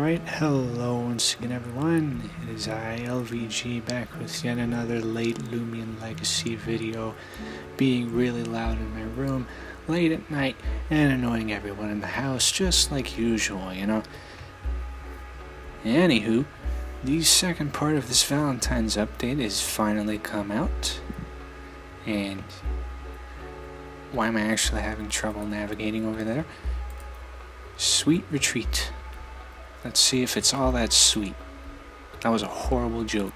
Alright, hello once again everyone, it is ILVG back with yet another late Loomian Legacy video, being really loud in my room, late at night, and annoying everyone in the house, just like usual, you know. Anywho, the second part of this Valentine's update is finally come out, and why am I actually having trouble navigating over there? Sweet retreat. Let's see if it's all that sweet. That was a horrible joke.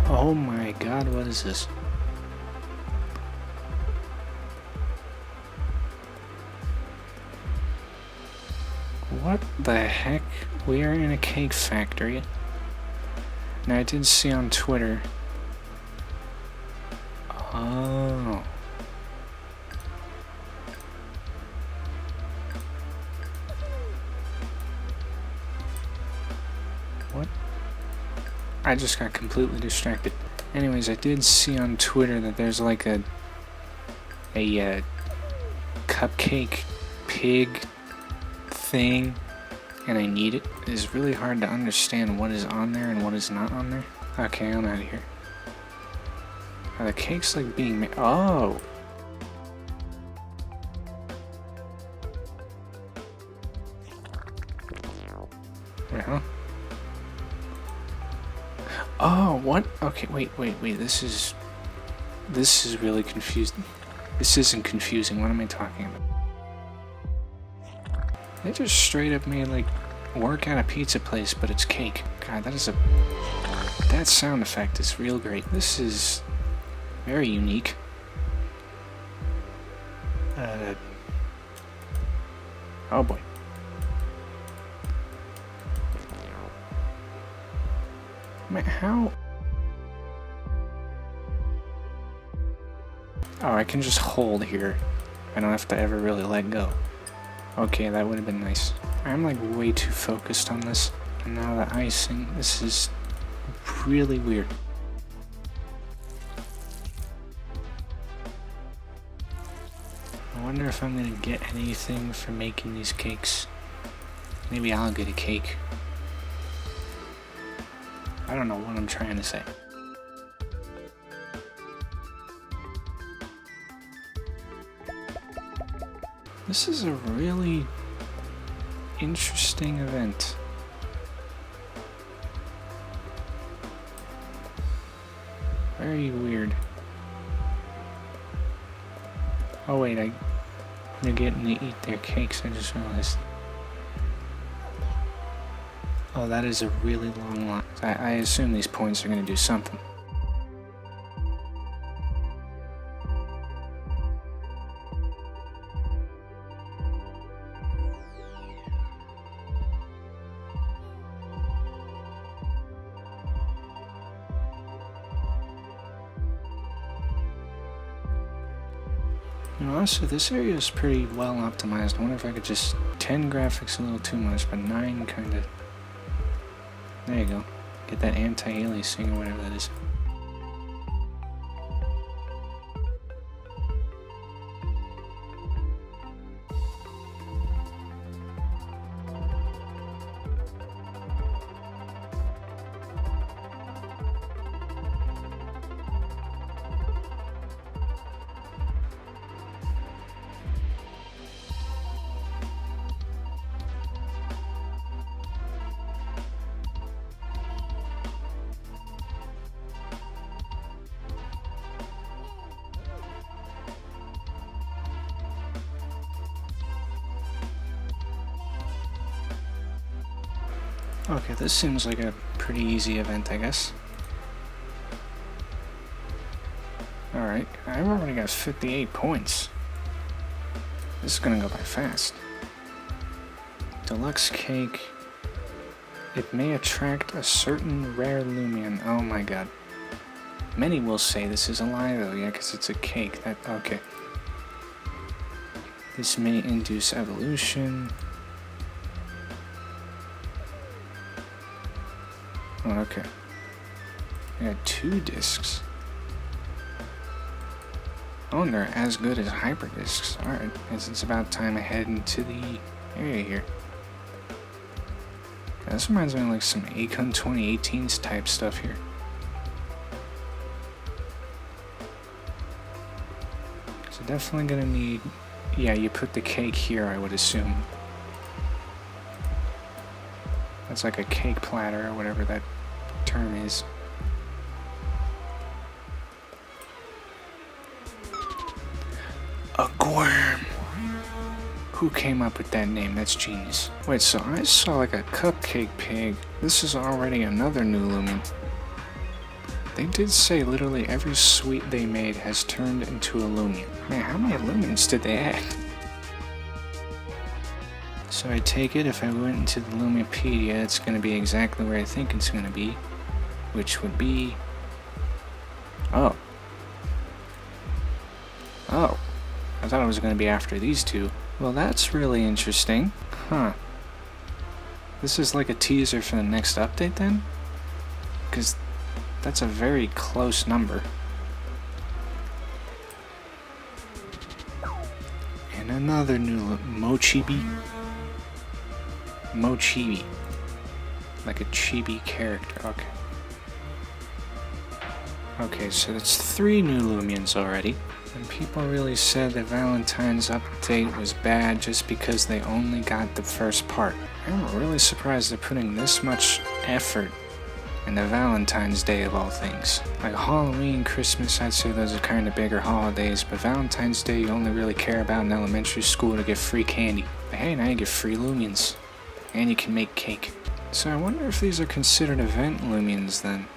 Oh my god, what is this? What the heck? We are in a cake factory. Now I did see on Twitter. Oh. What? I just got completely distracted. Anyways, I did see on Twitter that there's like a cupcake pig thing, and I need it. It is really hard to understand what is on there and what is not on there. Okay, I'm out of here. Are the cakes like being made? Oh! Wait, huh? Oh, what? Okay, wait, this is really confusing. This isn't confusing, what am I talking about? They just straight up made like work at a pizza place, but it's cake. God, that sound effect is real great. This is very unique. Oh boy. Man, how? Oh, I can just hold here. I don't have to ever really let go. Okay, that would have been nice. I'm like way too focused on this. And now the icing, this is really weird. I wonder if I'm gonna get anything for making these cakes. Maybe I'll get a cake. I don't know what I'm trying to say. This is a really interesting event. Very weird. Oh wait, they're getting to eat their cakes, I just realized. Oh, that is a really long line. I assume these points are going to do something. You know, also, this area is pretty well optimized. I wonder if I could just... 10 graphics a little too much, but 9 kind of... There you go. Get that anti-aliasing or whatever that is. Okay, this seems like a pretty easy event, I guess. Alright, I've already got 58 points. This is gonna go by fast. Deluxe cake. It may attract a certain rare Loomian. Oh my god. Many will say this is a lie though, yeah, because it's a cake. Okay. This may induce evolution. Oh, okay. I got 2 discs. Oh, and they're as good as hyperdiscs. Alright, it's about time I head into the area here. Yeah, this reminds me of like some Acon 2018s type stuff here. So definitely gonna need... Yeah, you put the cake here, I would assume. That's like a cake platter or whatever that term is. A Gorm! Who came up with that name? That's genius. Wait, so I saw like a cupcake pig. This is already another new Loomian. They did say literally every sweet they made has turned into a Loomian. Man, how many Loomians did they add? So I take it if I went into the Loomipedia, it's going to be exactly where I think it's going to be. Which would be... Oh. Oh. I thought it was going to be after these two. Well, that's really interesting. Huh. This is like a teaser for the next update then? Because that's a very close number. And another new Mochibi. Mochibi. Like a chibi character. Okay. Okay, so that's 3 new Loomians already. And people really said the Valentine's update was bad just because they only got the first part. I'm really surprised they're putting this much effort in the Valentine's Day of all things. Like Halloween, Christmas, I'd say those are kind of bigger holidays, but Valentine's Day you only really care about in elementary school to get free candy. But hey, now you get free Loomians. And you can make cake. So I wonder if these are considered event Loomians then.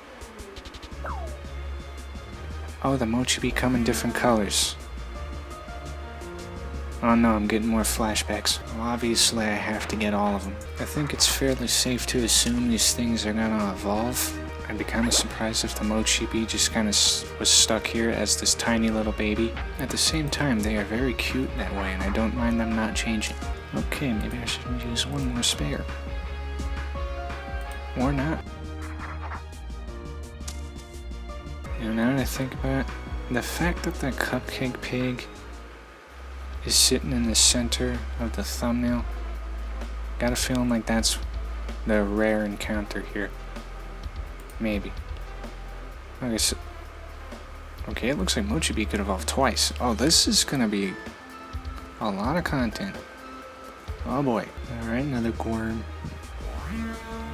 Oh, the Mochibi come in different colors. Oh no, I'm getting more flashbacks. Well, obviously I have to get all of them. I think it's fairly safe to assume these things are gonna evolve. I'd be kind of surprised if the Mochibi just kind of was stuck here as this tiny little baby. At the same time, they are very cute that way, and I don't mind them not changing. Okay, maybe I should use one more spare. Or not. You know, now that I think about it, the fact that the cupcake pig is sitting in the center of the thumbnail, got a feeling like that's the rare encounter here. Maybe. Okay, so... Okay, it looks like Mochibi could evolve twice. Oh, this is gonna be a lot of content. Oh boy. Alright, another Gorm.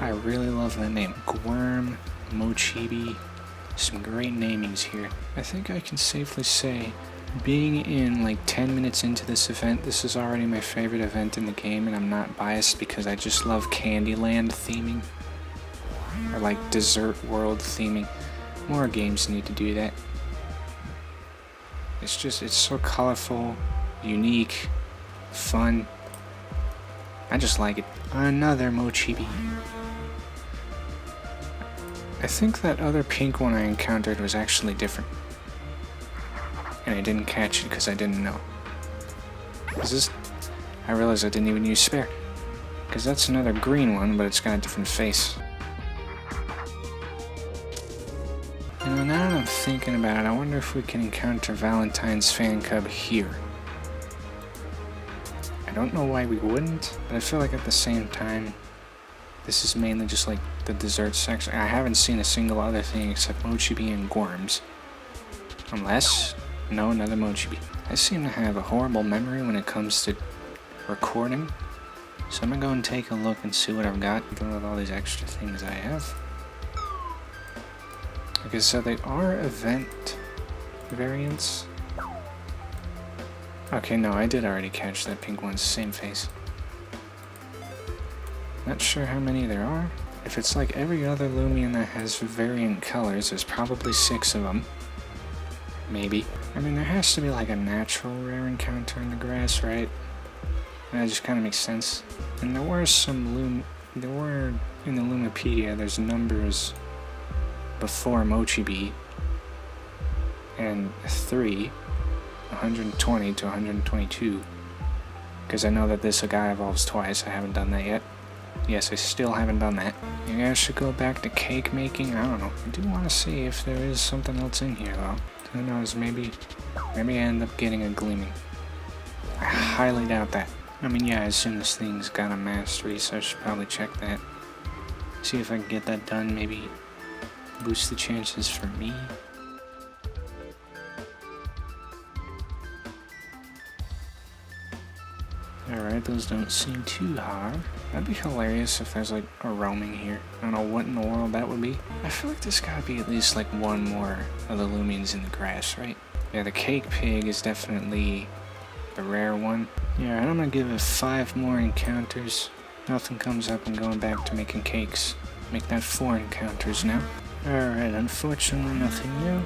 I really love that name. Gorm, Mochibi. Some great namings here. I think I can safely say, being in like 10 minutes into this event, this is already my favorite event in the game, and I'm not biased because I just love Candyland theming. Or like Dessert World theming. More games need to do that. It's so colorful, unique, fun. I just like it. Another Mochibi. I think that other pink one I encountered was actually different. And I didn't catch it because I didn't know. I realized I didn't even use spare. Because that's another green one, but it's got a different face. You know, now that I'm thinking about it, I wonder if we can encounter Valentine's fan cub here. I don't know why we wouldn't, but I feel like at the same time, this is mainly just like the dessert section. I haven't seen a single other thing except Mochibi and Gorms. Unless, no, another Mochibi. I seem to have a horrible memory when it comes to recording. So I'm gonna go and take a look and see what I've got with all these extra things I have. Okay, so they are event variants. Okay, no, I did already catch that pink one's same face. Not sure how many there are. If it's like every other Loomian that has variant colors, there's probably 6 of them. Maybe. I mean, there has to be like a natural rare encounter in the grass, right? That just kind of makes sense. And there were some in the Loomipedia, there's numbers before Mochibi and 3, 120 to 122. Because I know that this guy evolves twice, I haven't done that yet. Yes, I still haven't done that. Maybe I should go back to cake making? I don't know. I do want to see if there is something else in here, though. Who knows, maybe I end up getting a gleaming. I highly doubt that. I mean, yeah, as soon as things got a mastery, so I should probably check that. See if I can get that done, maybe boost the chances for me. Alright, those don't seem too hard. That'd be hilarious if there's like a roaming here. I don't know what in the world that would be. I feel like there's gotta be at least like one more of the Loomians in the grass, right? Yeah, the cake pig is definitely the rare one. Yeah, and I'm gonna give it 5 more encounters. Nothing comes up, I'm going back to making cakes. Make that 4 encounters now. Alright, unfortunately nothing new.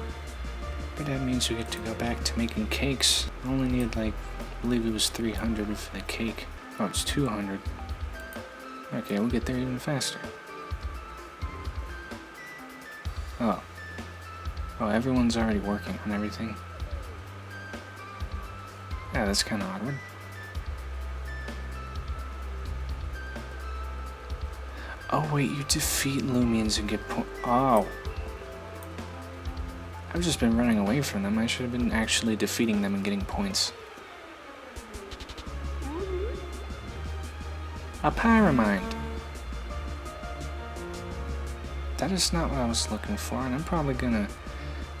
But that means we get to go back to making cakes. I only need like, I believe it was 300 for the cake. Oh, it's 200. Okay, we'll get there even faster. Oh. Oh, everyone's already working on everything. Yeah, that's kind of awkward. Oh wait, you defeat Loomians and get points. Oh. I've just been running away from them. I should have been actually defeating them and getting points. A Pyramind. That is not what I was looking for, and I'm probably gonna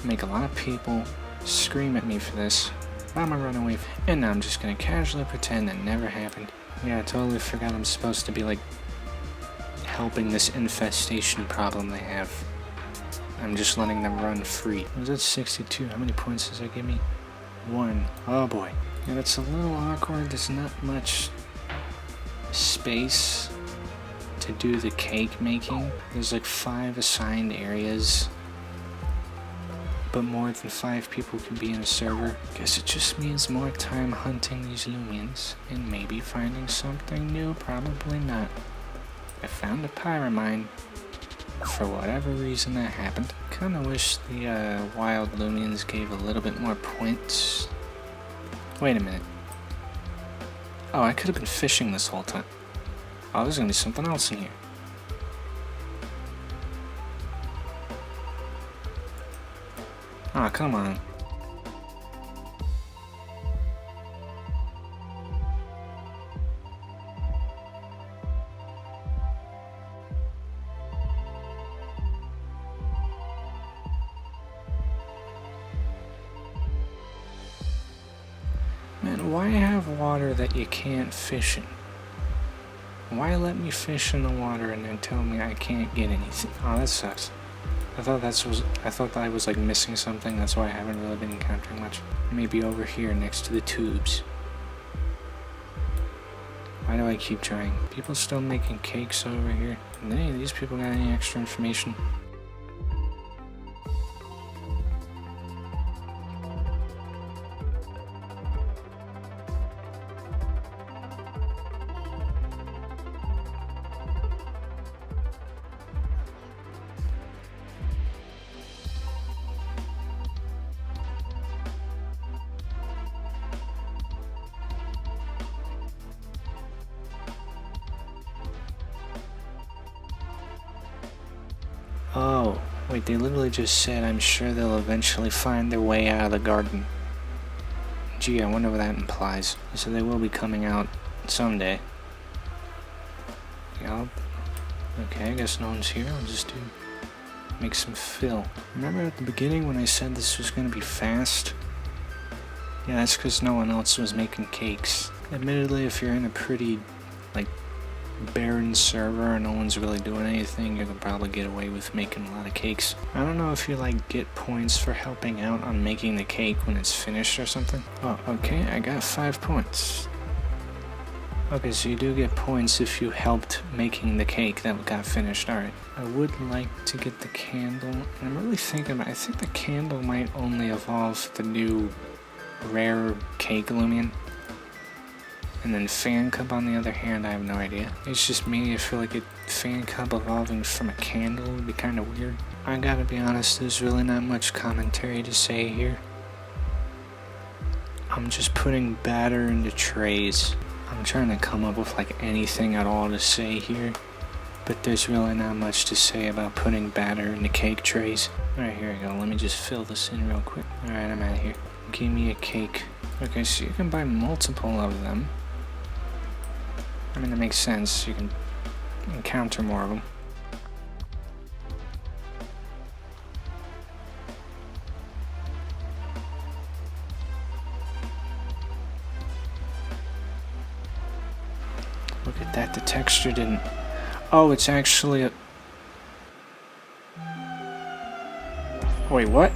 make a lot of people scream at me for this. I'm gonna run away, and now I'm just gonna casually pretend that never happened. Yeah, I totally forgot I'm supposed to be like helping this infestation problem they have. I'm just letting them run free. Was that 62? How many points does that give me? 1. Oh boy. Yeah, that's a little awkward. There's not much space to do the cake making. There's like 5 assigned areas, but more than 5 people can be in a server. Guess it just means more time hunting these Loomians and maybe finding something new. Probably not. I found a Pyramind. For whatever reason that happened. Kinda wish the wild Loomians gave a little bit more points. Wait a minute. Oh, I could have been fishing this whole time. Oh, there's gonna be something else in here. Ah, come on. Man, why have water that you can't fish in? Why let me fish in the water and then tell me I can't get anything? Oh, that sucks. I thought that I was like missing something. That's why I haven't really been encountering much. Maybe over here next to the tubes. Why do I keep trying? People still making cakes over here. And any of these people got any extra information? Oh, wait, they literally just said, I'm sure they'll eventually find their way out of the garden. Gee, I wonder what that implies. So they will be coming out someday. Yup. Okay, I guess no one's here. I'll just make some fill. Remember at the beginning when I said this was going to be fast? Yeah, that's because no one else was making cakes. Admittedly, if you're in a pretty, like, barren server and no one's really doing anything, you can probably get away with making a lot of cakes. I don't know if you like get points for helping out on making the cake when it's finished or something. Oh, okay, I got 5 points. Okay, so you do get points if you helped making the cake that got finished. Alright, I would like to get the candle, and I'm really thinking I think the candle might only evolve the new rare cake Loomian. And then Fan Cup on the other hand, I have no idea. It's just me, I feel like Fan Cup evolving from a candle would be kind of weird. I gotta be honest, there's really not much commentary to say here. I'm just putting batter into trays. I'm trying to come up with like anything at all to say here. But there's really not much to say about putting batter into cake trays. Alright, here we go. Let me just fill this in real quick. Alright, I'm out of here. Give me a cake. Okay, so you can buy multiple of them. I mean, that makes sense. You can encounter more of them. Look at that, the texture didn't... Oh, it's actually a... Wait, what?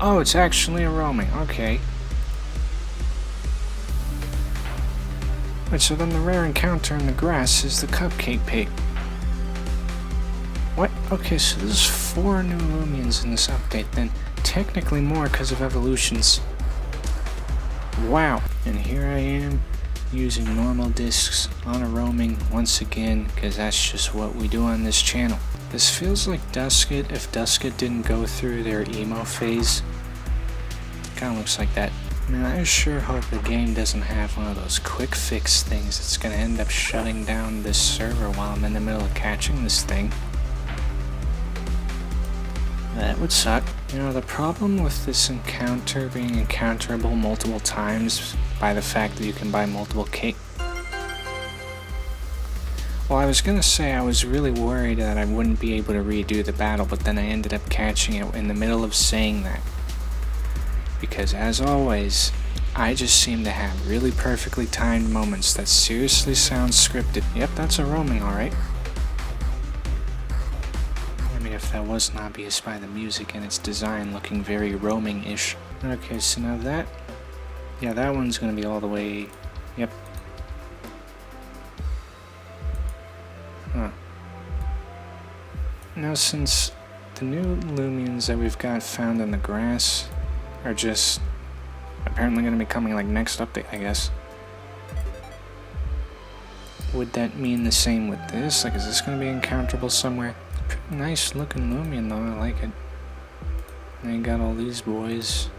Oh, it's actually a roaming, okay. Wait, so then the rare encounter in the grass is the cupcake pig. What? Okay, so there's 4 new Loomians in this update then. Technically more because of evolutions. Wow. And here I am, using normal discs on a roaming once again, because that's just what we do on this channel. This feels like Dusket if Dusket didn't go through their emo phase. Kinda looks like that. Man, I sure hope the game doesn't have one of those quick fix things that's gonna end up shutting down this server while I'm in the middle of catching this thing. That would suck. You know, the problem with this encounter being encounterable multiple times by the fact that you can buy multiple cake. Well, I was gonna say I was really worried that I wouldn't be able to redo the battle, but then I ended up catching it in the middle of saying that. Because as always, I just seem to have really perfectly timed moments that seriously sound scripted. Yep, that's a roaming, alright. If that wasn't obvious by the music and its design looking very roaming-ish. Okay, so now that... Yeah, that one's gonna be all the way... Yep. Huh. Now since the new Loomians that we've got found in the grass are just apparently gonna be coming like next update, I guess. Would that mean the same with this? Like, is this gonna be encounterable somewhere? Pretty nice looking Loomian though, I like it. And you got all these boys.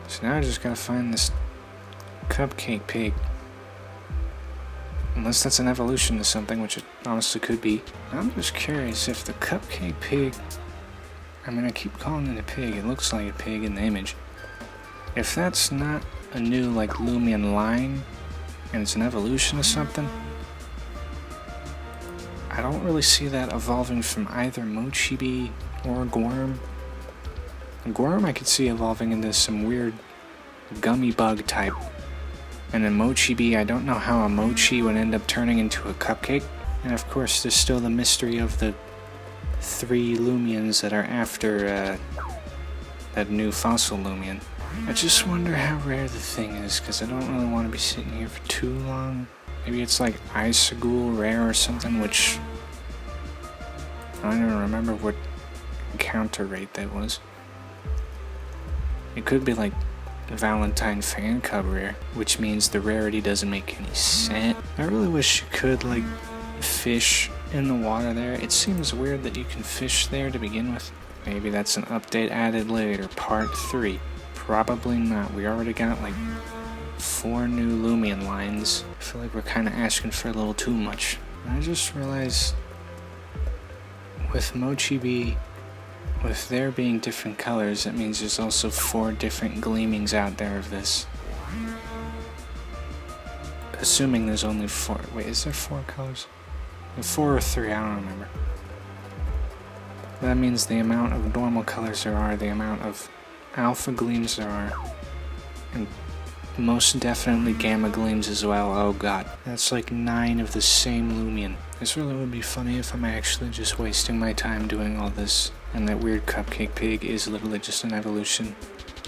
So now I just gotta find this cupcake pig. Unless that's an evolution to something, which it honestly could be. I'm just curious if the cupcake pig... I mean, I keep calling it a pig, it looks like a pig in the image. If that's not a new, like, Loomian line, and it's an evolution of something, I don't really see that evolving from either Mochibi or Gorm. Gorm I could see evolving into some weird gummy bug type. And then Mochibi, I don't know how a Mochi would end up turning into a cupcake. And of course there's still the mystery of the 3 Loomians that are after that new fossil Loomian. I just wonder how rare the thing is, because I don't really want to be sitting here for too long. Maybe it's like Isagul rare or something, which I don't even remember what encounter rate that was. It could be like Valentine fan cub rare, which means the rarity doesn't make any sense. I really wish you could like fish in the water there. It seems weird that you can fish there to begin with. Maybe that's an update added later, part 3. Probably not. We already got like 4 new Loomian lines. I feel like we're kind of asking for a little too much. And I just realized with Mochibi, with there being different colors, that means there's also 4 different gleamings out there of this. Assuming there's only 4. Wait, is there 4 colors? 4 or 3, I don't remember. That means the amount of normal colors there are, the amount of alpha gleams there are, and most definitely gamma gleams as well. Oh god, that's like 9 of the same Loomian. This really would be funny if I'm actually just wasting my time doing all this, and that weird cupcake pig is literally just an evolution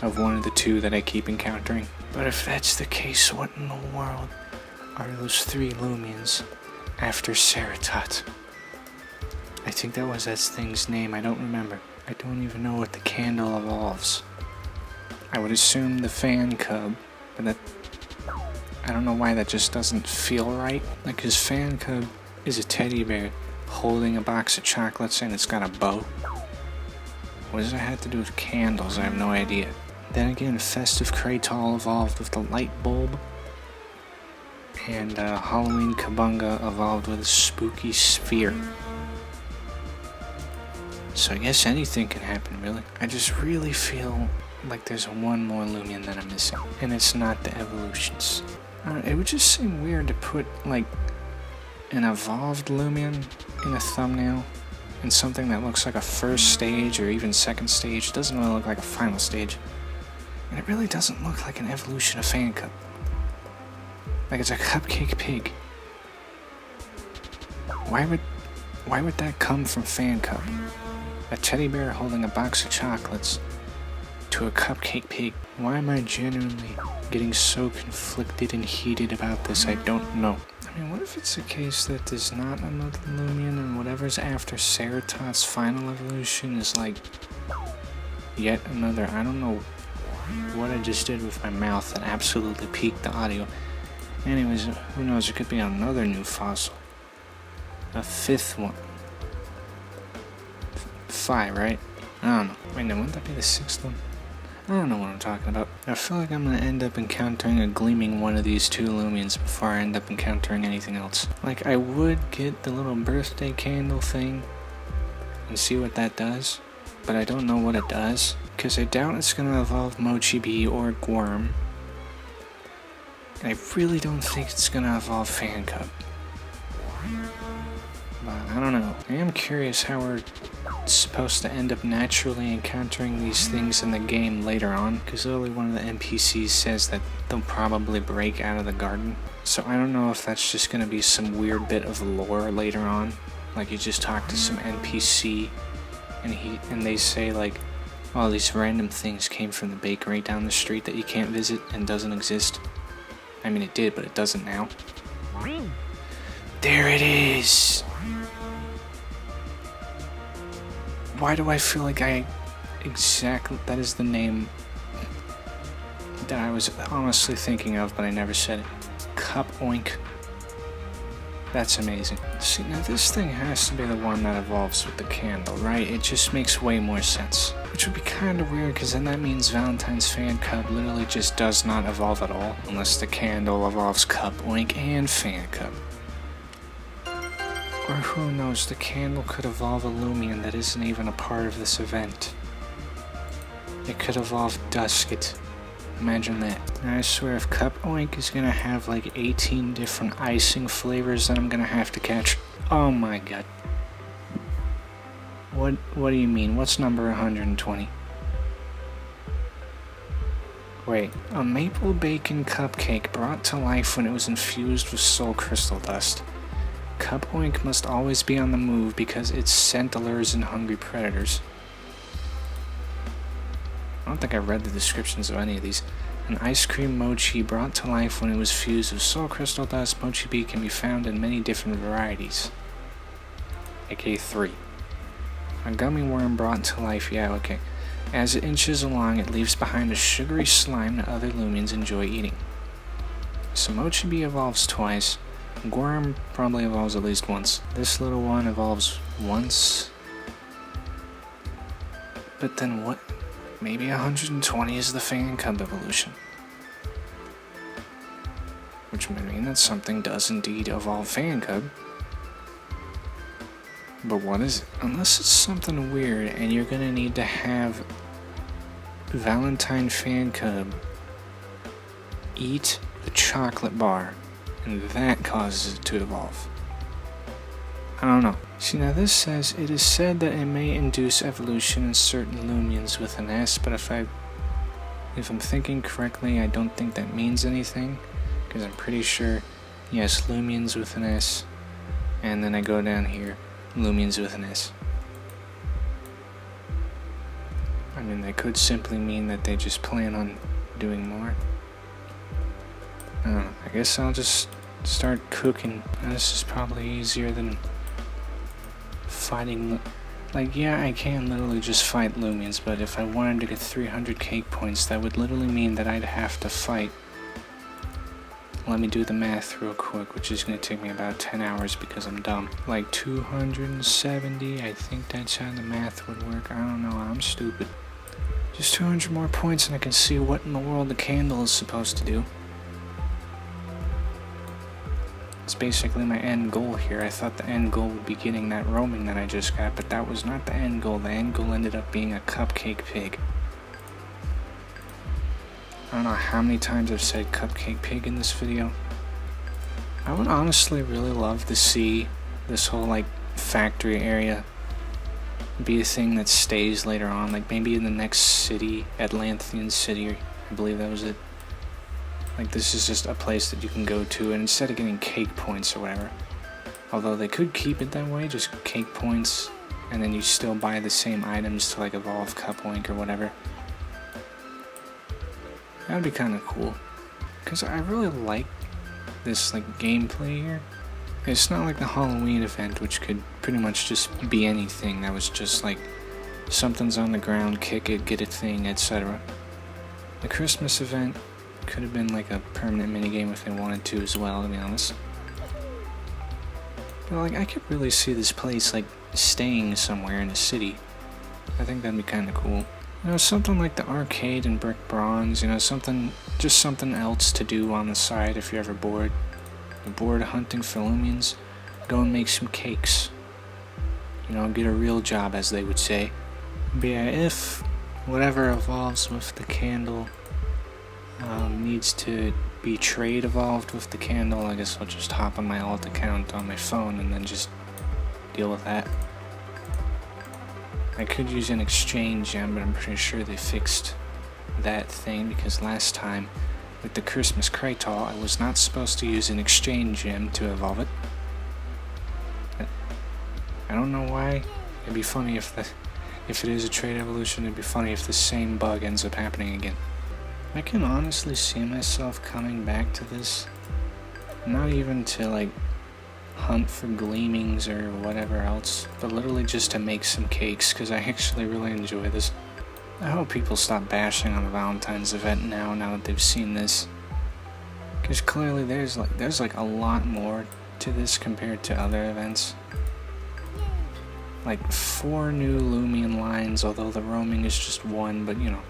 of one of the 2 that I keep encountering. But if that's the case, what in the world are those 3 Loomians after Ceratot? I think that was that thing's name, I don't remember. I don't even know what the candle evolves. I would assume the fan cub, but that... I don't know why that just doesn't feel right. Like, his fan cub is a teddy bear holding a box of chocolates and it's got a bow. What does that have to do with candles? I have no idea. Then again, Festive Kratal evolved with the light bulb. and Halloween Kabunga evolved with a spooky sphere. So I guess anything can happen, really. I just really feel like there's one more Loomian that I'm missing, and it's not the evolutions. It would just seem weird to put, like, an evolved Loomian in a thumbnail, and something that looks like a first stage or even second stage. It doesn't really look like a final stage. And it really doesn't look like an evolution of Fan Cup. Like it's a cupcake pig. Why would that come from Fan Cup? A teddy bear holding a box of chocolates to a cupcake pig. Why am I genuinely getting so conflicted and heated about this? I don't know. I mean, what if it's a case that there's not another Loomian and whatever's after Ceratot's final evolution is like yet another, I don't know what I just did with my mouth that absolutely peaked the audio. Anyways, who knows, it could be another new fossil. A fifth one. Phi, right? I don't know. Wait, no, wouldn't that be the sixth one? I don't know what I'm talking about. I feel like I'm gonna end up encountering a gleaming one of these two Loomians before I end up encountering anything else. Like, I would get the little birthday candle thing and see what that does, but I don't know what it does, because I doubt it's gonna evolve Mochi Bee or Gorm. And I really don't think it's gonna evolve Fan Cup. But I don't know. I am curious how we're supposed to end up naturally encountering these things in the game later on, because only one of the NPCs says that they'll probably break out of the garden. So I don't know if that's just going to be some weird bit of lore later on, like you just talk to some NPC and they say like, oh, these random things came from the bakery down the street that you can't visit and doesn't exist. I mean, it did, but it doesn't now. There it is! Why do I feel like that is the name that I was honestly thinking of, but I never said it. Cupoink. That's amazing. See, now this thing has to be the one that evolves with the candle, right? It just makes way more sense. Which would be kind of weird, because then that means Valentine's Fan Cup literally just does not evolve at all, unless the candle evolves Cupoink and Fan Cup. Or who knows, the candle could evolve a Loomian that isn't even a part of this event. It could evolve Dusket. Imagine that. And I swear, if Cupoink is gonna have like 18 different icing flavors that I'm gonna have to catch. Oh my god. What do you mean? What's number 120? Wait, a maple bacon cupcake brought to life when it was infused with soul crystal dust. Cupoink must always be on the move because its scent allures and hungry predators. I don't think I read the descriptions of any of these. An ice cream mochi brought to life when it was fused with soul crystal dust. Mochi Bee can be found in many different varieties. aka 3. A gummy worm brought to life, yeah, okay. As it inches along, it leaves behind a sugary slime that other Loomians enjoy eating. So Mochi Bee evolves twice. Gorm probably evolves at least once. This little one evolves once. But then what? Maybe 120 is the Fan Cub evolution. Which would mean that something does indeed evolve Fan Cub. But what is it? Unless it's something weird and you're gonna need to have Valentine Fan Cub eat the chocolate bar, and that causes it to evolve. I don't know. See, now this says, it is said that it may induce evolution in certain Loomians with an S, but if I'm thinking correctly, I don't think that means anything, because I'm pretty sure, yes, Loomians with an S, and then I go down here, Loomians with an S. I mean, that could simply mean that they just plan on doing more. I don't know. I guess I'll just start cooking. This is probably easier than fighting. Like, yeah, I can literally just fight Loomians, but if I wanted to get 300 cake points, that would literally mean that I'd have to fight. Let me do the math real quick, which is going to take me about 10 hours because I'm dumb. Like 270, I think that's how the math would work. I don't know, I'm stupid. Just 200 more points and I can see what in the world the candle is supposed to do. It's basically my end goal here. I thought the end goal would be getting that roaming that I just got, but that was not the end goal. The end goal ended up being a cupcake pig. I don't know how many times I've said cupcake pig in this video. I would honestly really love to see this whole like factory area be a thing that stays later on, like maybe in the next city, Atlantean City, I believe that was it. Like this is just a place that you can go to, and instead of getting cake points or whatever, although they could keep it that way, just cake points, and then you still buy the same items to like evolve Cupoink or whatever. That would be kind of cool, because I really like this like gameplay here. It's not like the Halloween event, which could pretty much just be anything. That was just like something's on the ground, kick it, get a thing, etc. The Christmas event could have been like a permanent minigame if they wanted to as well, to be honest. But like I could really see this place like staying somewhere in a city. I think that'd be kind of cool. You know, something like the arcade and brick bronze, you know, just something else to do on the side if you're ever bored. You're bored hunting for Loomians, go and make some cakes. You know, get a real job, as they would say. But yeah, if whatever evolves with the candle needs to be trade evolved with the candle, I guess I'll just hop on my alt account on my phone and then just deal with that. I could use an exchange gem, but I'm pretty sure they fixed that thing, because last time with the Christmas Kratal, I was not supposed to use an exchange gem to evolve it. I don't know why. It'd be funny if it is a trade evolution, it'd be funny if the same bug ends up happening again. I can honestly see myself coming back to this. Not even to like hunt for gleamings or whatever else, but literally just to make some cakes, because I actually really enjoy this. I hope people stop bashing on the Valentine's event now that they've seen this, because clearly there's like a lot more to this compared to other events. Like 4 new Loomian lines, although the roaming is just 1, but you know,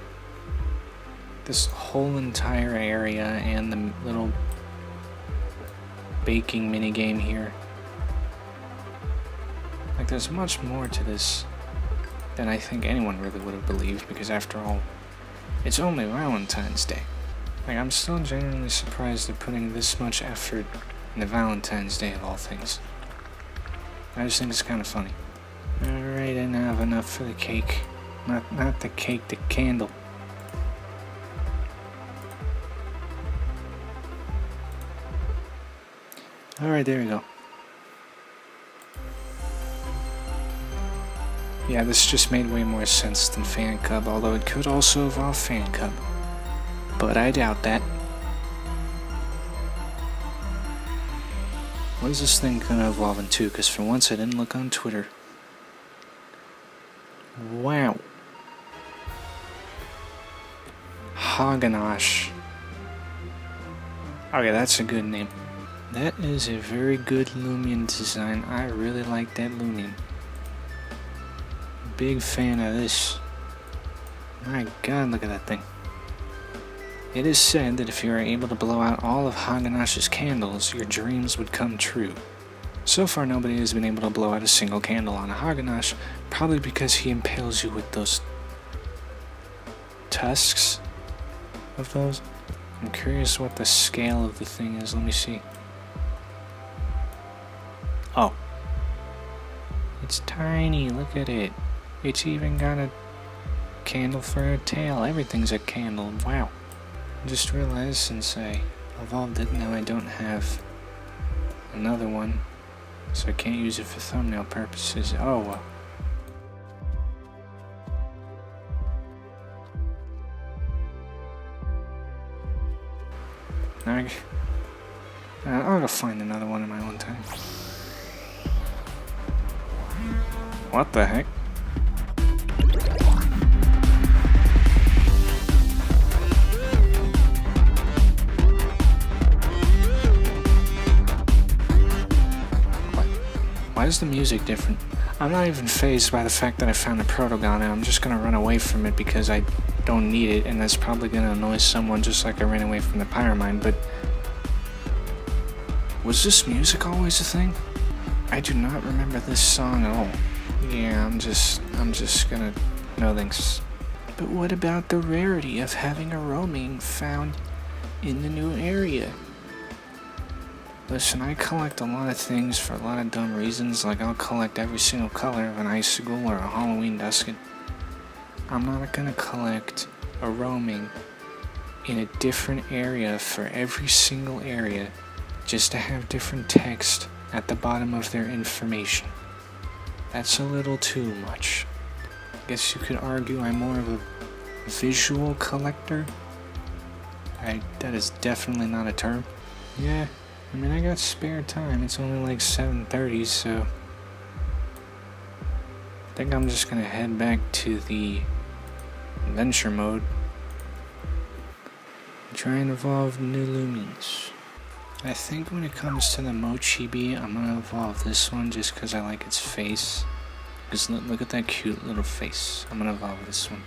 this whole entire area and the little baking minigame here. Like there's much more to this than I think anyone really would have believed, because after all, it's only Valentine's Day. Like I'm still genuinely surprised they're putting this much effort in the Valentine's Day of all things. I just think it's kind of funny. Alright, I now have enough for the cake. Not the cake, the candle. Alright, there we go. Yeah, this just made way more sense than Fan Cub, although it could also evolve Fan Cub. But I doubt that. What is this thing gonna evolve into? Because for once I didn't look on Twitter. Wow. Haganash. Okay, that's a good name. That is a very good Loomian design. I really like that Loomian. Big fan of this. My god, look at that thing. It is said that if you are able to blow out all of Haganash's candles, your dreams would come true. So far, nobody has been able to blow out a single candle on a Haganash, probably because he impales you with those tusks of those. I'm curious what the scale of the thing is. Let me see. Oh. It's tiny, look at it. It's even got a candle for a tail. Everything's a candle. Wow. I just realized since I evolved it, now I don't have another one, so I can't use it for thumbnail purposes. Oh well. I'll go find another one in my own time. What the heck? Why is the music different? I'm not even fazed by the fact that I found a Protogon, and I'm just gonna run away from it because I don't need it, and that's probably gonna annoy someone just like I ran away from the Pyromine, but Was this music always a thing? I do not remember this song at all. Yeah, I'm just gonna no thanks. But what about the rarity of having a roaming found in the new area? Listen, I collect a lot of things for a lot of dumb reasons, like I'll collect every single color of an icicle or a Halloween duskin. I'm not gonna collect a roaming in a different area for every single area just to have different text at the bottom of their information. That's a little too much. Guess you could argue I'm more of a visual collector. That is definitely not a term. Yeah, I mean, I got spare time. It's only like 7:30, so I think I'm just gonna head back to the adventure mode and try and evolve new Loomians. I think when it comes to the Mochi Bee, I'm gonna evolve this one just because I like its face. Just look at that cute little face. I'm gonna evolve this one.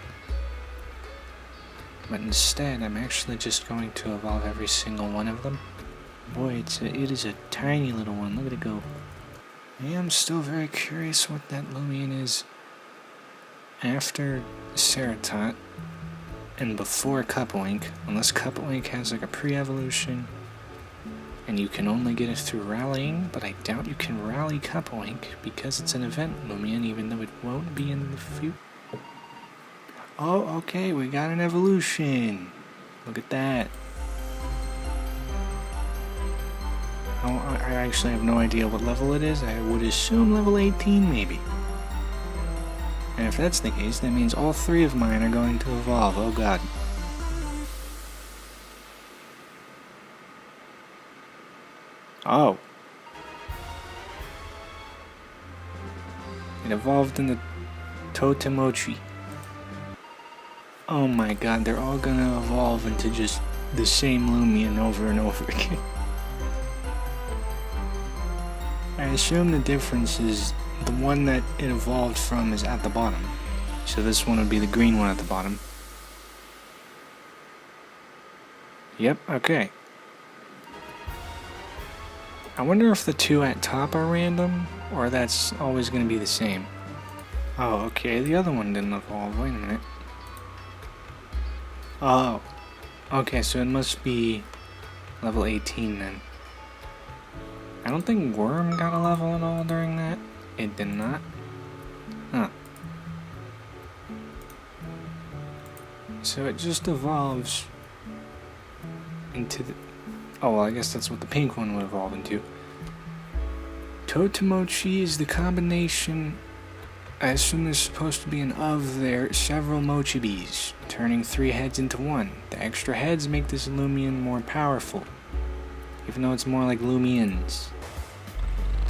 But instead, I'm actually just going to evolve every single one of them. Boy, it is a tiny little one. Look at it go. I am still very curious what that Loomian is after Ceratot and before Cupoink, unless Cupoink has like a pre-evolution and you can only get it through rallying, but I doubt you can rally Cupoink because it's an event Loomian, even though it won't be in the future. Oh, okay, we got an evolution. Look at that. Oh, I actually have no idea what level it is. I would assume level 18 maybe. And if that's the case, that means all three of mine are going to evolve. Oh god. Oh. It evolved in the Totemochi. Oh my god, they're all gonna evolve into just the same Loomian over and over again. I assume the difference is the one that it evolved from is at the bottom. So this one would be the green one at the bottom. Yep, okay. I wonder if the two at top are random, or that's always going to be the same. Oh, okay, the other one didn't evolve. Wait a minute. Oh, okay, so it must be level 18 then. I don't think Worm got a level at all during that. It did not. Huh. So it just evolves into the... Oh, well, I guess that's what the pink one would evolve into. Totemochi is the combination... I assume there's supposed to be an of there, several Mochi Bees, turning 3 heads into 1. The extra heads make this Loomian more powerful, even though it's more like Loomians.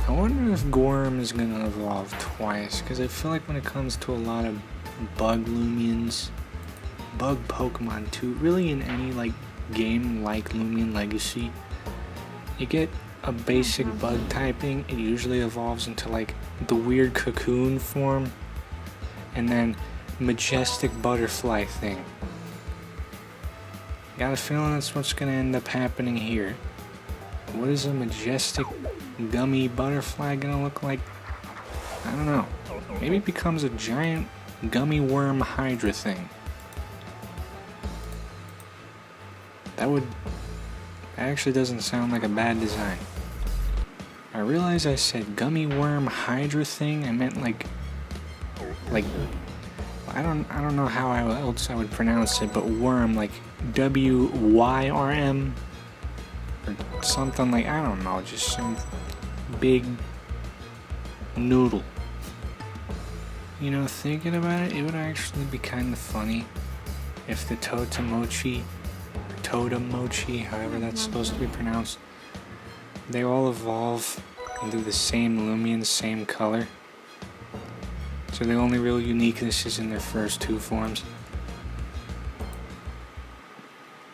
I wonder if Gorm is gonna evolve twice, because I feel like when it comes to a lot of bug Loomians, bug Pokemon too, really in any like game like Loomian Legacy, you get a basic bug typing, it usually evolves into like the weird cocoon form, and then majestic butterfly thing. Got a feeling that's what's gonna end up happening here. What is a majestic gummy butterfly gonna look like? I don't know. Maybe it becomes a giant gummy worm hydra thing. That actually doesn't sound like a bad design. I realize I said gummy worm hydra thing. I meant like I don't know how else I would pronounce it, but worm, like WYRM or something, like, I don't know, just some big noodle. You know, thinking about it, it would actually be kind of funny if the Totemochi, however that's supposed to be pronounced, they all evolve into the same Loomian, same color. So the only real uniqueness is in their first 2 forms.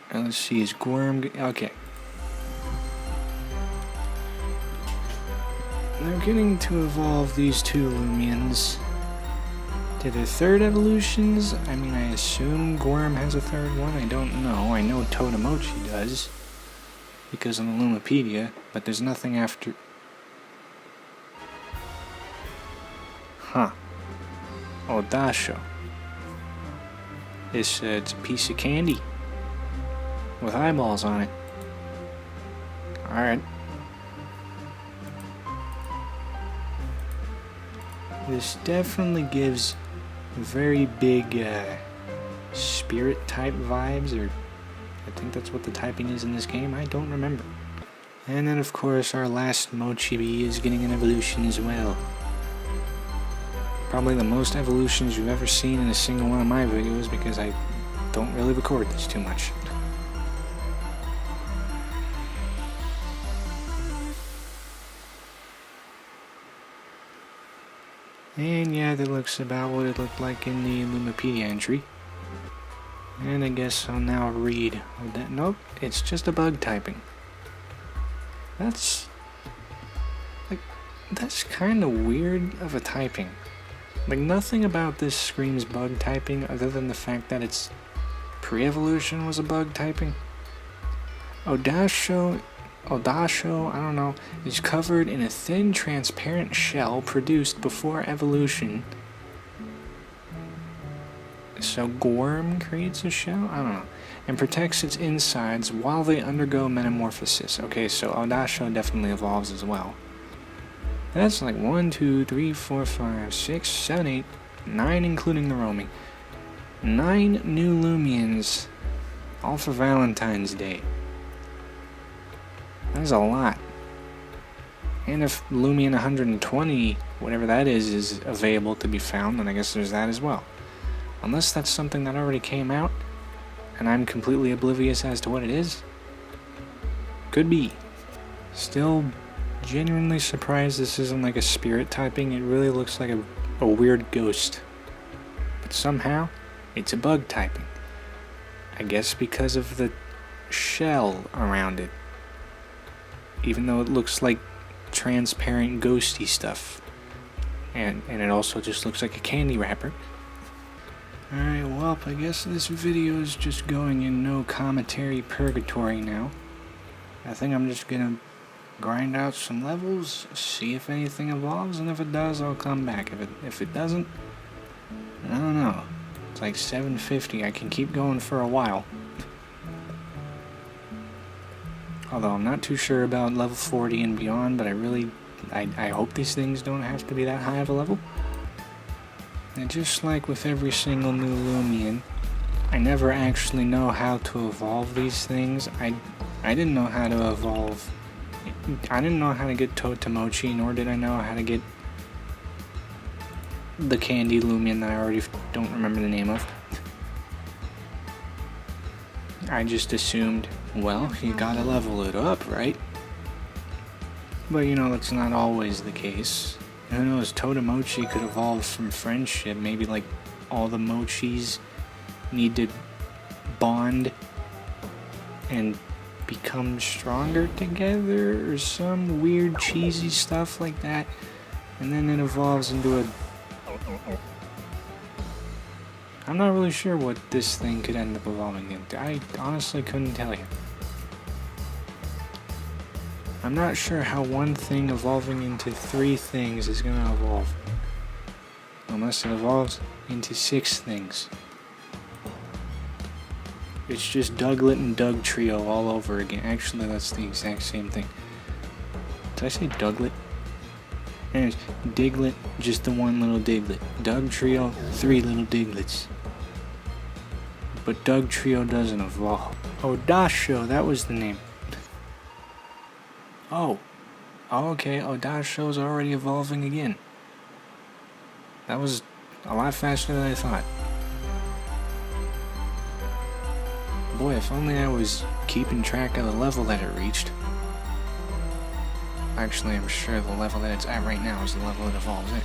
And let's see, is Gorm... Okay. They're getting to evolve these 2 Loomians. To their 3rd evolutions? I mean, I assume Gorm has a 3rd one. I don't know. I know Totemochi does. because on the Lumipedia, but there's nothing after... Huh. Audacio. It's a piece of candy with eyeballs on it. Alright. This definitely gives very big spirit type vibes, or I think that's what the typing is in this game. I don't remember. And then of course our last Mochibi is getting an evolution as well. Probably the most evolutions you've ever seen in a single one of my videos, because I don't really record this too much. And yeah, that looks about what it looked like in the Lumipedia entry. And I guess I'll now read. Nope, it's just a bug typing. That's kind of weird of a typing. Like, nothing about this screams bug typing other than the fact that its pre-evolution was a bug typing. Audacio, I don't know, is covered in a thin, transparent shell produced before evolution. So Gorm creates a shell? I don't know. And protects its insides while they undergo metamorphosis. Okay, so Audacio definitely evolves as well. That's like 1, 2, 3, 4, 5, 6, 7, 8, 9 including the roaming. 9 new Loomians, all for Valentine's Day. That is a lot. And if Loomian 120, whatever that is available to be found, then I guess there's that as well. Unless that's something that already came out, and I'm completely oblivious as to what it is. Could be. Still genuinely surprised this isn't like a spirit typing. It really looks like a weird ghost. But somehow, it's a bug typing. I guess because of the shell around it. Even though it looks like transparent ghosty stuff. And it also just looks like a candy wrapper. Alright, well, I guess this video is just going in no commentary purgatory now. I think I'm just gonna grind out some levels, see if anything evolves, and if it does, I'll come back. If it doesn't, I don't know. It's like 750, I can keep going for a while. Although I'm not too sure about level 40 and beyond, but I hope these things don't have to be that high of a level. And just like with every single new Loomian, I never actually know how to evolve these things. I didn't know how to evolve. I didn't know how to get Totemochi, nor did I know how to get the candy Loomian that I already don't remember the name of. I just assumed, well, you gotta level it up, right? But you know, that's not always the case. Who knows, Totemochi could evolve from friendship. Maybe like all the Mochis need to bond and become stronger together, or some weird cheesy stuff like that, and then it evolves into a... I'm not really sure what this thing could end up evolving into. I honestly couldn't tell you. I'm not sure how one thing evolving into 3 things is gonna evolve. Unless it evolves into 6 things. It's just Douglet and Doug Trio all over again. Actually, that's the exact same thing. Did I say Douglet? And it's Diglett, just the one little Diglett. Doug Trio, 3 little Diglets. But Doug Trio doesn't evolve. Audacio, that was the name. Oh, okay, Audacio's already evolving again. That was a lot faster than I thought. Boy, if only I was keeping track of the level that it reached. Actually, I'm sure the level that it's at right now is the level it evolves in.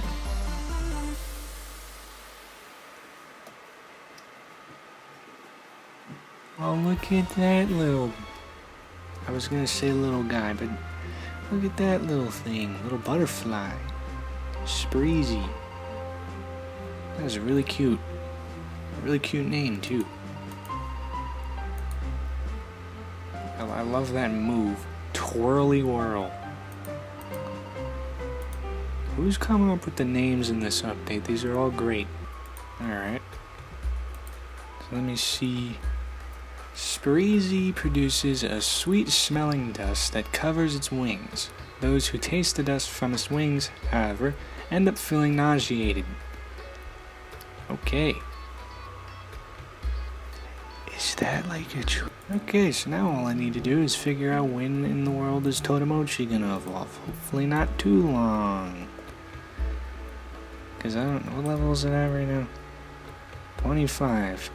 Oh, look at that little... I was gonna say little guy, but look at that little thing. Little butterfly. Spreezy. That was really cute. A really cute name, too. I I love that move. Twirly whirl. Who's coming up with the names in this update? These are all great. Alright. So let me see. Spreezy produces a sweet-smelling dust that covers its wings. Those who taste the dust from its wings, however, end up feeling nauseated. Okay. Is that like a Okay, so now all I need to do is figure out when in the world is Totemochi gonna evolve. Hopefully not too long. Because I don't know, what level is it at right now? 25.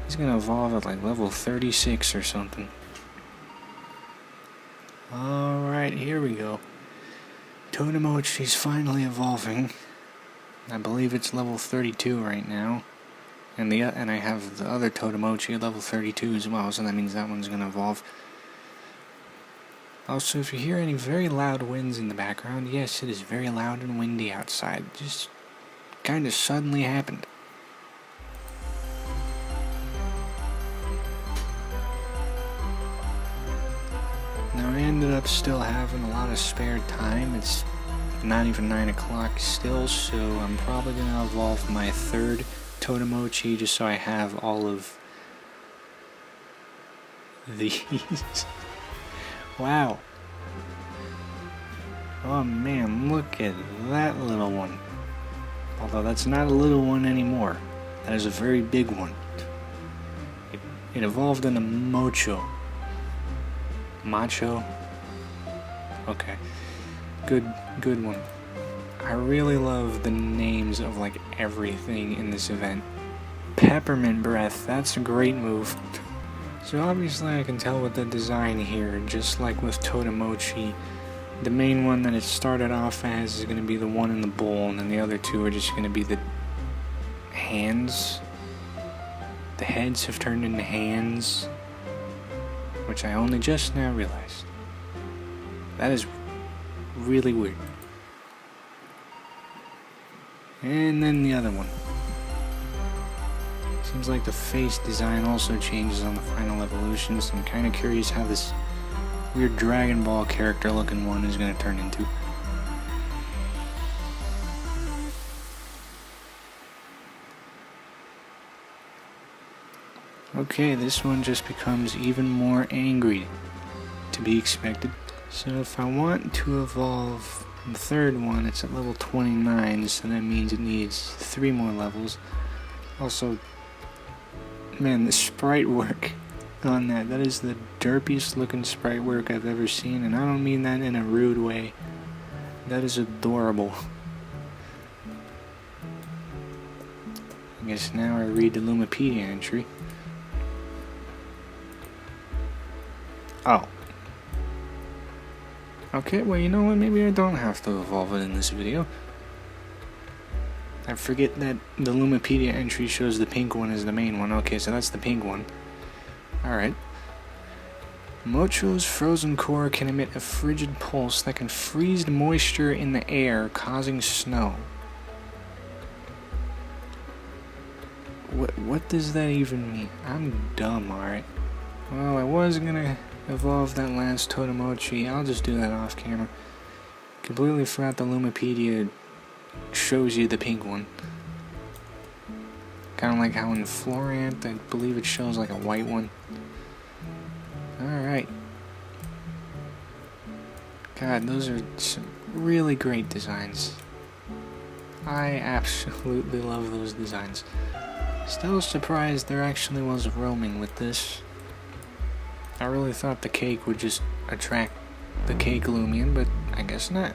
He's gonna evolve at like level 36 or something. Alright, here we go. Totemochi's finally evolving. I believe it's level 32 right now. And I have the other Totemochi at level 32 as well, so that means that one's gonna evolve. Also, if you hear any very loud winds in the background, yes, it is very loud and windy outside. Just kinda suddenly happened. Now I ended up still having a lot of spare time. It's not even 9 o'clock still, so I'm probably gonna evolve my third Totemochi just so I have all of these. Wow. Oh man, look at that little one. Although that's not a little one anymore. That is a very big one. It evolved into Mocho. Mocho? Okay. Good one. I really love the names of like everything in this event. Peppermint Breath, that's a great move. So obviously I can tell with the design here, just like with Totemochi, the main one that it started off as is going to be the one in the bowl, and then the other two are just going to be the hands. The heads have turned into hands, which I only just now realized. That is really weird. And then the other one. Seems like the face design also changes on the final evolution, so I'm kind of curious how this weird Dragon Ball character looking one is going to turn into. Okay, this one just becomes even more angry, to be expected. So if I want to evolve the third one, it's at level 29, so that means it needs 3 more levels. Also, man, the sprite work on that is the derpiest looking sprite work I've ever seen, and I don't mean that in a rude way. That is adorable. I guess now I read the Lumipedia entry. Oh. Okay, well, you know what? Maybe I don't have to evolve it in this video. I forget that the Lumipedia entry shows the pink one as the main one. Okay, so that's the pink one. Alright. Mocho's frozen core can emit a frigid pulse that can freeze the moisture in the air, causing snow. What does that even mean? I'm dumb, alright. Well, I was gonna evolve that last Totemochi. I'll just do that off camera. Completely forgot the Lumipedia shows you the pink one. Kind of like how in Florant, I believe it shows like a white one. Alright. God, those are some really great designs. I absolutely love those designs. Still surprised there actually was roaming with this. I really thought the cake would just attract the cake Loomian, but I guess not.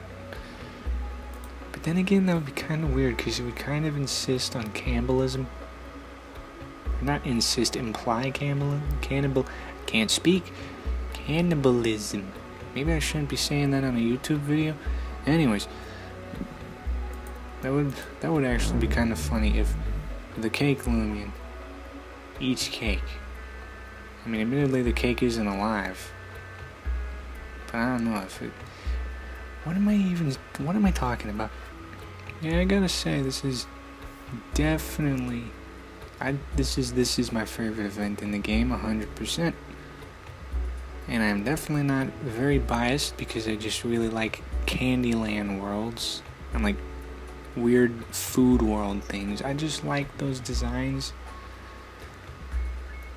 But then again, that would be kind of weird, because it would kind of insist on cannibalism. Not insist, imply cannibalism. Can't speak. Cannibalism. Maybe I shouldn't be saying that on a YouTube video. Anyways, that would actually be kind of funny if the cake Loomian eats cake. I mean, admittedly, the cake isn't alive, but I don't know if it. What am I talking about? Yeah, I gotta say, this is definitely. This is my favorite event in the game, 100%. And I'm definitely not very biased because I just really like Candyland worlds and like weird food world things. I just like those designs.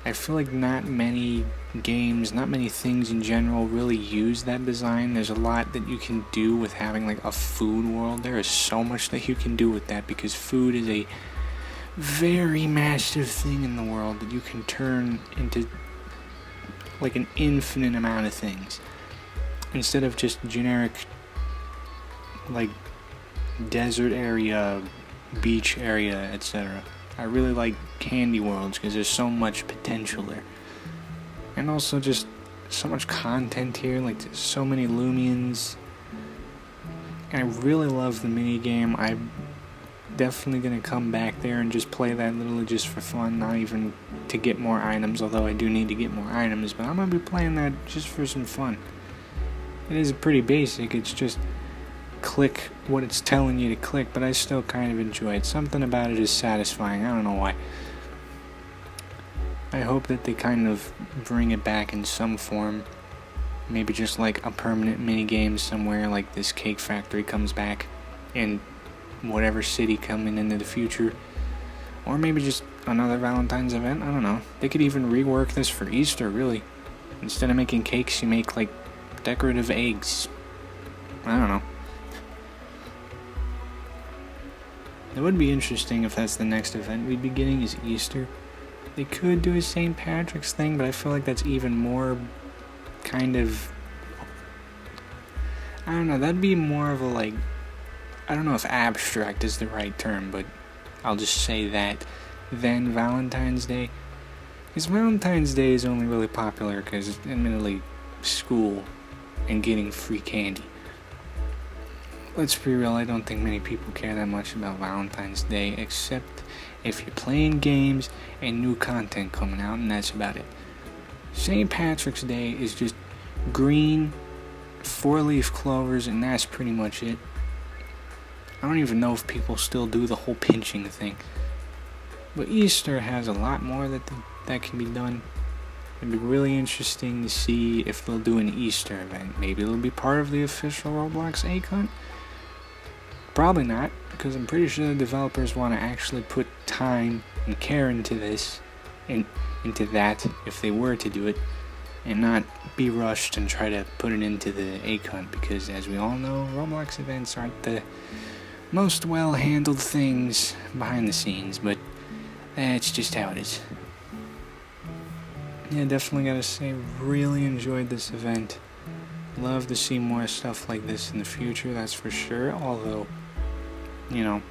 I feel like not many games, not many things in general really use that design. There's a lot that you can do with having like a food world. There is so much that you can do with that because food is a very massive thing in the world that you can turn into like an infinite amount of things instead of just generic like desert area, beach area, etc. I really like candy worlds because there's so much potential there. And also just so much content here, like there's so many Loomians. And I really love the mini game. I'm definitely going to come back there and just play that literally just for fun, not even to get more items, although I do need to get more items, but I'm going to be playing that just for some fun. It is pretty basic, it's just click what it's telling you to click, but I still kind of enjoy it. Something about it is satisfying. I don't know why. I hope that they kind of bring it back in some form. Maybe just like a permanent minigame somewhere, like this cake factory comes back in whatever city coming into the future. Or maybe just another Valentine's event. I don't know. They could even rework this for Easter, really. Instead of making cakes, you make like decorative eggs. I don't know. It would be interesting if that's the next event we'd be getting is Easter. They could do a St. Patrick's thing, but I feel like that's even more kind of... I don't know, that'd be more of a like... I don't know if abstract is the right term, but I'll just say that than Valentine's Day. Because Valentine's Day is only really popular because, admittedly, school and getting free candy. Let's be real, I don't think many people care that much about Valentine's Day, except if you're playing games and new content coming out, and that's about it. St. Patrick's Day is just green, 4-leaf clovers, and that's pretty much it. I don't even know if people still do the whole pinching thing. But Easter has a lot more that can be done. It'd be really interesting to see if they'll do an Easter event. Maybe it'll be part of the official Roblox egg hunt. Probably not, because I'm pretty sure the developers want to actually put time and care into this, and into that, if they were to do it, and not be rushed and try to put it into the egg hunt, because as we all know, Roblox events aren't the most well-handled things behind the scenes, but that's just how it is. Yeah, definitely gotta say, really enjoyed this event. Love to see more stuff like this in the future, that's for sure, although, you know,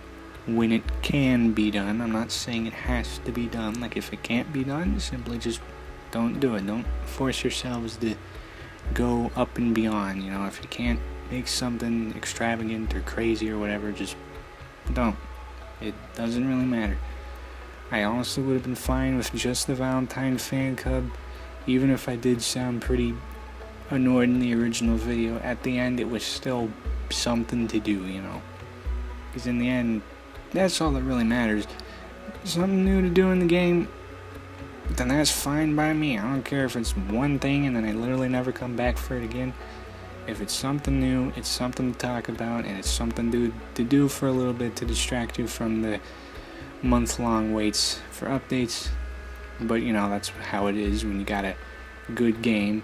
when it can be done, I'm not saying it has to be done, like if it can't be done, simply just don't do it, don't force yourselves to go up and beyond, you know, if you can't make something extravagant or crazy or whatever, just don't. It doesn't really matter. I honestly would have been fine with just the Valentine fan cub, even if I did sound pretty annoyed in the original video. At the end, it was still something to do, you know, because in the end, that's all that really matters. Something new to do in the game, then that's fine by me. I don't care if it's one thing and then I literally never come back for it again. If it's something new, it's something to talk about, and it's something to do for a little bit to distract you from the month-long waits for updates. But, you know, that's how it is when you got a good game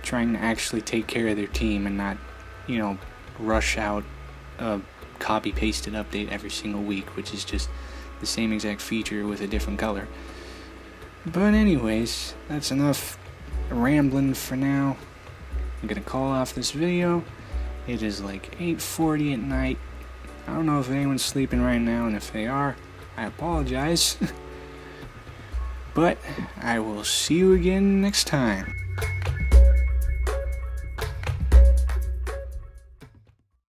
trying to actually take care of their team and not, you know, rush out a copy-pasted update every single week, which is just the same exact feature with a different color. But anyways, that's enough rambling for now. I'm gonna call off this video. It is like 8:40 at night. I don't know if anyone's sleeping right now, and if they are, I apologize. But I will see you again next time.